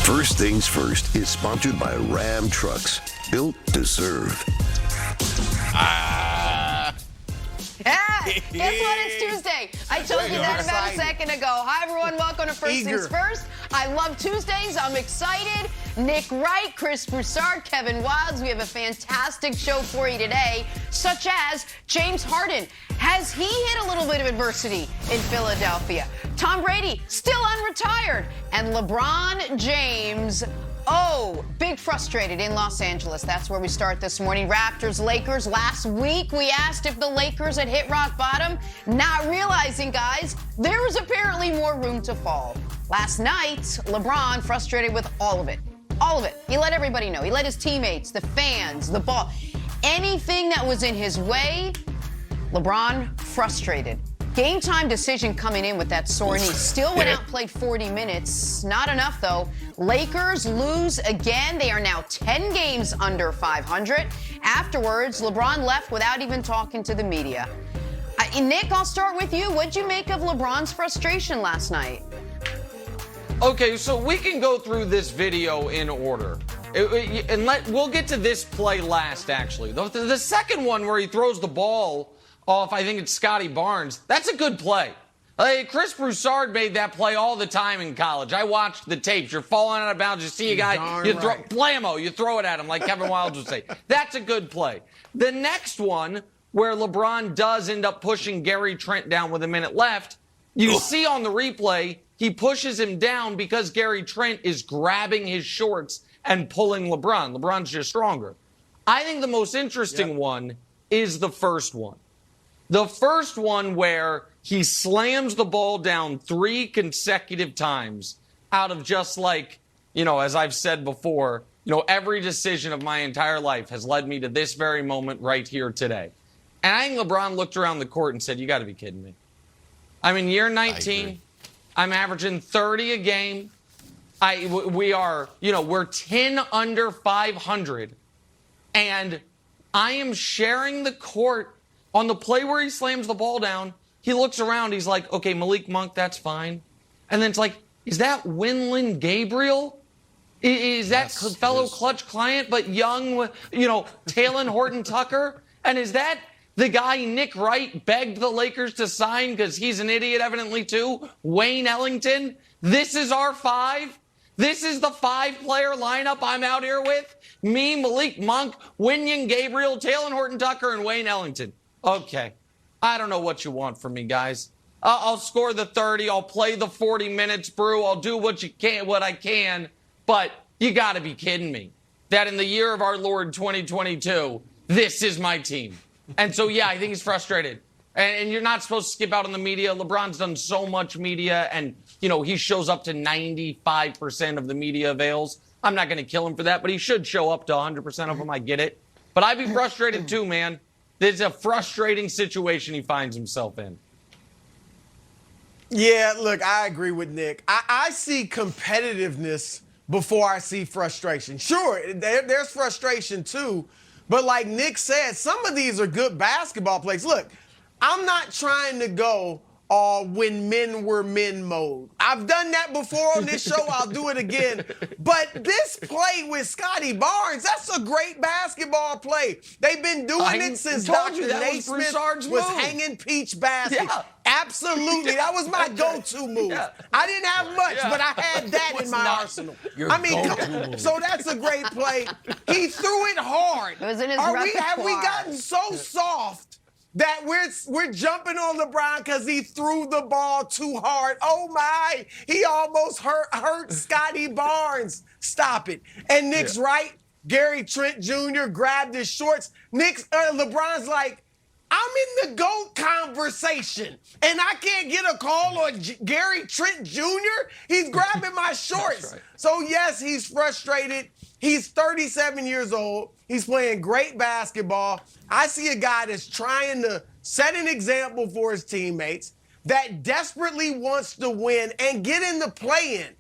First Things First is sponsored by Ram Trucks, built to serve. Hey, guess what? It's Tuesday. I told you that about a second ago. Hi, everyone. Welcome to First Things First. I love Tuesdays. I'm excited. Nick Wright, Chris Broussard, Kevin Wilds. We have a fantastic show for you today, such as James Harden. Has he hit a little bit of adversity in Philadelphia? Tom Brady, still unretired. And LeBron James, big frustrated in Los Angeles. That's where we start this morning. Raptors, Lakers. Last week, we asked if the Lakers had hit rock bottom. Not realizing, guys, there was apparently more room to fall. Last night, LeBron frustrated with all of it. All of it. He let everybody know. He let his teammates, the fans, the ball, anything that was in his way, LeBron frustrated. Game time decision coming in with that sore knee. Still went out and played 40 minutes. Not enough, though. Lakers lose again. They are now 10 games under 500. Afterwards, LeBron left without even talking to the media. Nick, I'll start with you. What'd you make of LeBron's frustration last night? Okay, so we can go through this video in order. We'll get to this play last, actually. The second one where he throws the ball off, I think it's Scotty Barnes, that's a good play. Chris Broussard made that play all the time in college. I watched the tapes. You're falling out of bounds. You see a guy, you throw blammo, you throw it at him like Kevin Wilds would say. That's a good play. The next one, where LeBron does end up pushing Gary Trent down with a minute left, you see on the replay, he pushes him down because Gary Trent is grabbing his shorts and pulling LeBron. LeBron's just stronger. I think the most interesting one is the first one. The first one where he slams the ball down 3 consecutive times out of just like, as I've said before, every decision of my entire life has led me to this very moment right here today. And I think LeBron looked around the court and said, you got to be kidding me. I'm in year 19. I'm averaging 30 a game. We're 10 under 500. And I am sharing the court on the play where he slams the ball down. He looks around. He's like, okay, Malik Monk, that's fine. And then it's like, is that Winland Gabriel? Is that fellow Clutch client, but young, Talon Horton Tucker? And is that the guy Nick Wright begged the Lakers to sign because he's an idiot evidently too, Wayne Ellington? This is our 5? This is the 5-player lineup I'm out here with? Me, Malik Monk, Winyan Gabriel, Talon Horton Tucker, and Wayne Ellington. Okay. I don't know what you want from me, guys. I'll score the 30. I'll play the 40 minutes, Brew. I'll do what I can. But you got to be kidding me that in the year of our Lord 2022, this is my team. And so, I think he's frustrated. And you're not supposed to skip out on the media. LeBron's done so much media, and, he shows up to 95% of the media avails. I'm not going to kill him for that, but he should show up to 100% of them. I get it. But I'd be frustrated too, man. This is a frustrating situation he finds himself in. Yeah, look, I agree with Nick. I see competitiveness before I see frustration. Sure, there's frustration too. But like Nick said, some of these are good basketball plays. Look, I'm not trying to go when men were men mode. I've done that before on this show. I'll do it again. But this play with Scotty Barnes, that's a great basketball play. They've been doing it since Dr. Naismith was hanging peach basket. Yeah. Absolutely. That was my go-to move. Yeah. I didn't have much, but I had that in my arsenal. So that's a great play. He threw it hard. It was in his Have we gotten so soft that we're jumping on LeBron because he threw the ball too hard? Oh, my. He almost hurt Scotty Barnes. Stop it. And Nick's right. Gary Trent Jr. grabbed his shorts. LeBron's like, I'm in the GOAT conversation, and I can't get a call on Gary Trent Jr.? He's grabbing my shorts. Right. So, yes, he's frustrated. He's 37 years old. He's playing great basketball. I see a guy that's trying to set an example for his teammates, that desperately wants to win and get in the play-in.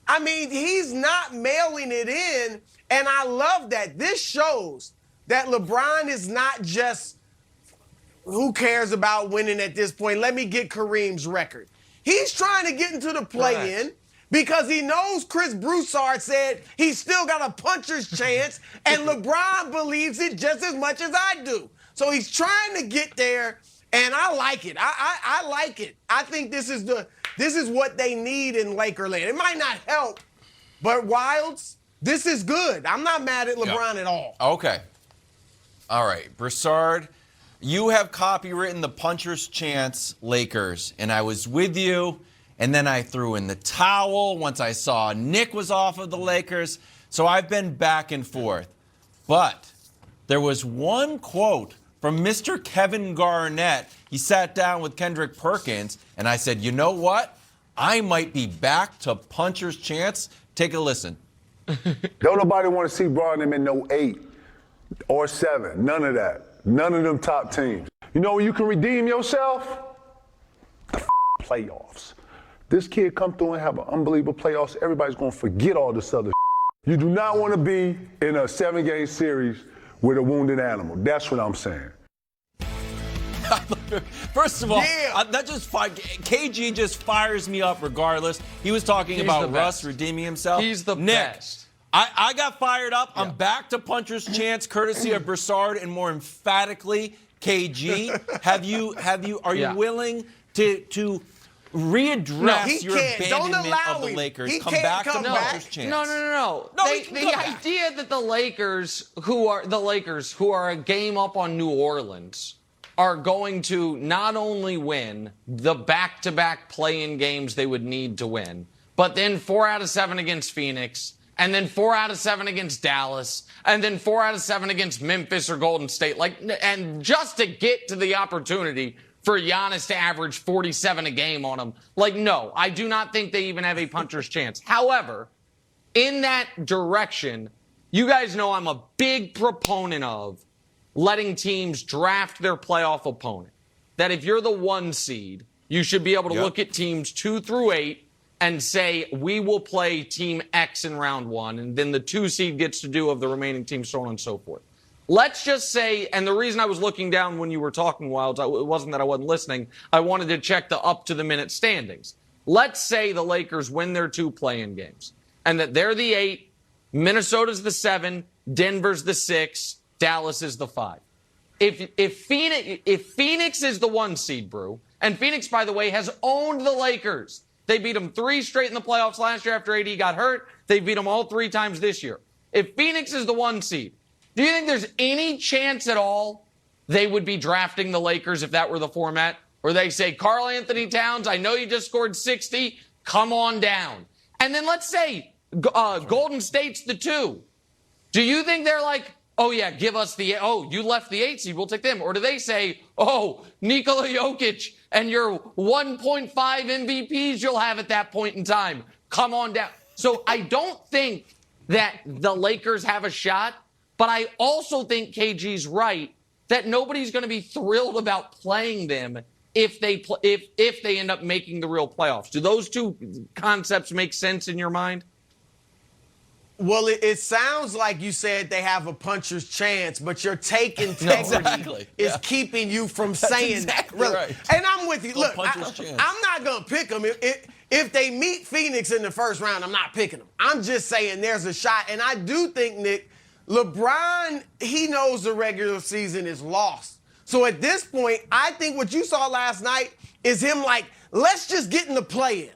I mean, he's not mailing it in, and I love that. This shows that LeBron is not just, who cares about winning at this point? Let me get Kareem's record. He's trying to get into the play-in. because he knows Chris Broussard said he's still got a puncher's chance, and LeBron believes it just as much as I do. So he's trying to get there, and I like it. I like it. I think this is what they need in Lakerland. It might not help, but Wilds, this is good. I'm not mad at LeBron at all. Okay. All right, Broussard, you have copywritten the puncher's chance Lakers, and I was with you. And then I threw in the towel once I saw Nick was off of the Lakers. So I've been back and forth. But there was one quote from Mr. Kevin Garnett. He sat down with Kendrick Perkins, and I said, you know what? I might be back to puncher's chance. Take a listen. Don't nobody want to see Bron them in no 8 or 7. None of that. None of them top teams. You know when you can redeem yourself? The playoffs. This kid come through and have an unbelievable playoffs. Everybody's going to forget all this other You do not want to be in a 7-game series with a wounded animal. That's what I'm saying. First of all, KG just fires me up regardless. He was talking about Russ redeeming himself. He's the Nick, best. I got fired up. Yeah. I'm back to puncher's chance, courtesy of Broussard, and more emphatically, KG. Are you willing to readdress your abandonment of the Lakers? Come back to puncher's chance. No. The idea that the Lakers, who are a game up on New Orleans, are going to not only win the back-to-back play-in games they would need to win, but then 4 out of 7 against Phoenix, and then 4 out of 7 against Dallas, and then 4 out of 7 against Memphis or Golden State. And just to get to the opportunity for Giannis to average 47 a game on them. No, I do not think they even have a puncher's chance. However, in that direction, you guys know I'm a big proponent of letting teams draft their playoff opponent. That if you're the 1 seed, you should be able to look at teams 2 through 8 and say, we will play team X in round 1, and then the 2 seed gets to do of the remaining teams, so on and so forth. Let's just say, and the reason I was looking down when you were talking, Wilds, it wasn't that I wasn't listening. I wanted to check the up-to-the-minute standings. Let's say the Lakers win their 2 play-in games, and that they're the 8, Minnesota's the 7, Denver's the 6, Dallas is the 5. If Phoenix is the 1 seed, Brew, and Phoenix, by the way, has owned the Lakers. They beat them 3 straight in the playoffs last year after AD got hurt. They beat them all 3 times this year. If Phoenix is the 1 seed, do you think there's any chance at all they would be drafting the Lakers if that were the format? Or they say, Karl Anthony Towns, I know you just scored 60. Come on down. And then let's say Golden State's the 2. Do you think they're like, oh, yeah, give us you left the 8 seed, we'll take them? Or do they say, Nikola Jokic and your 1.5 MVPs you'll have at that point in time, come on down. So I don't think that the Lakers have a shot, but I also think KG's right that nobody's going to be thrilled about playing them if they end up making the real playoffs. Do those 2 concepts make sense in your mind? Well, it sounds like you said they have a puncher's chance, but your take integrity is keeping you from saying that. Really. Right. And I'm with you. Look, I'm not going to pick them. If they meet Phoenix in the first round, I'm not picking them. I'm just saying there's a shot. And I do think, Nick, LeBron, he knows the regular season is lost. So at this point, I think what you saw last night is him let's just get in the play-in.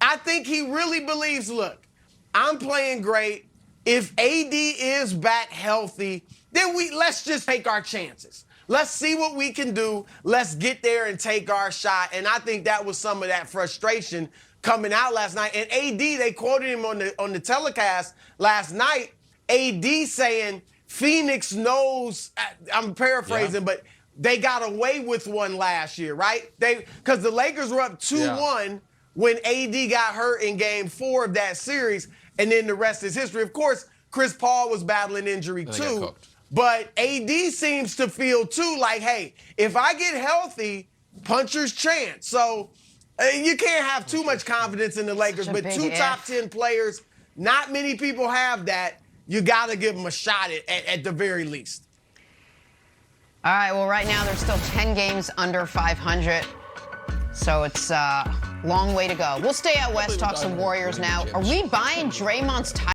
I think he really believes, look, I'm playing great. If AD is back healthy, then let's just take our chances. Let's see what we can do. Let's get there and take our shot. And I think that was some of that frustration coming out last night. And AD, they quoted him on the telecast last night, AD saying Phoenix knows, I'm paraphrasing, but they got away with one last year, right? Because the Lakers were up 2-1 when AD got hurt in game 4 of that series. And then the rest is history. Of course, Chris Paul was battling injury too. But AD seems to feel too hey, if I get healthy, puncher's chance. So you can't have too much confidence in the Lakers. But 2 top 10 players, not many people have that. You got to give them a shot at the very least. All right, well, right now there's still 10 games under 500. So it's Long way to go. We'll stay out west, talk some Warriors now. Are we buying Draymond's title?